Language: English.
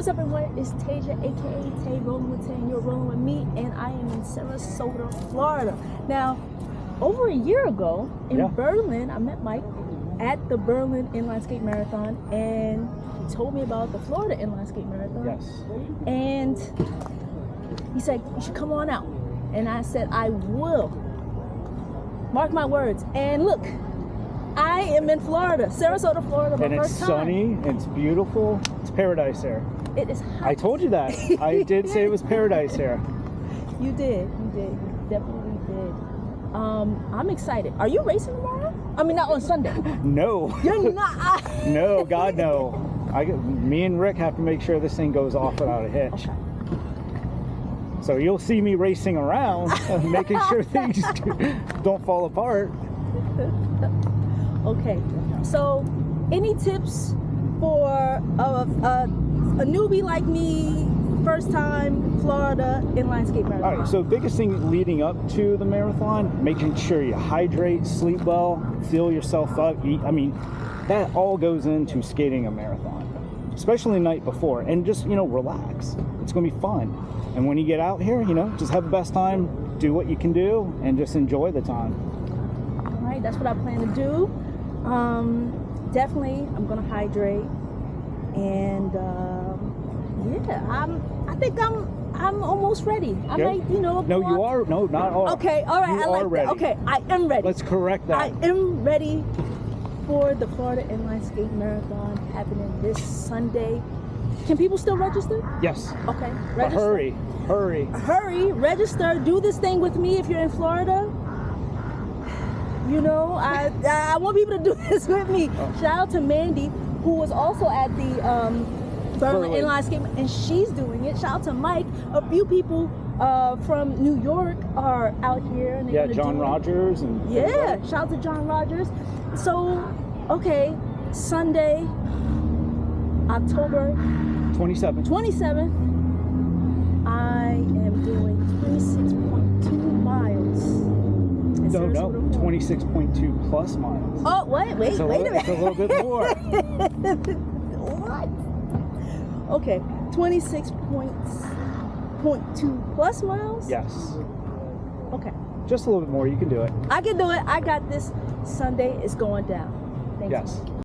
What's up, everyone? It's Tasia, aka Tay, rolling with Tay, and you're rolling with me, and I am in Sarasota, Florida. Now, over a year ago in Berlin, I met Mike at the Berlin Inline Skate Marathon, and he told me about the Florida Inline Skate Marathon. Yes. And he said, you should come on out. And I said, I will. Mark my words. And look, I am in Florida, Sarasota, Florida, my first time. And it's sunny, it's beautiful, it's paradise here. It is hot. I told you that. I did say it was paradise here. You definitely did. I'm excited. Are you racing tomorrow? I mean, not on Sunday. No. You're not. No, God, no. Me and Rick have to make sure this thing goes off without a hitch. Okay. So you'll see me racing around, making sure things don't fall apart. Okay. So, any tips for a newbie like me, first time Florida Inline Skate Marathon? All right, so biggest thing leading up to the marathon, making sure you hydrate, sleep well, fill yourself up, eat. I mean, that all goes into skating a marathon, especially the night before, and just, relax. It's gonna be fun. And when you get out here, just have the best time, do what you can do, and just enjoy the time. All right, that's what I plan to do. Definitely, I'm gonna hydrate, and I think I'm almost ready. I might, No, you are. No, not all. Okay, all right. You I like are ready. that. Okay, I am ready. Let's correct that. I am ready for the Florida Inline Skate Marathon happening this Sunday. Can people still register? Yes. Okay, But register. Hurry, register. Do this thing with me if you're in Florida. I want people to do this with me. Shout out to Mandy, who was also at the Berlin Inline Skate, and she's doing it. Shout out to Mike. A few people from New York are out here. And John Rogers and everybody. Shout out to John Rogers. So, okay, Sunday, October 27th, I am doing 26.2 miles. No, 26.2 plus miles. Oh, wait a minute. It's a little bit more. What? Okay, 26.2 plus miles? Yes. Okay. Just a little bit more. You can do it. I can do it. I got this. Sunday is going down. Thank you. Yes.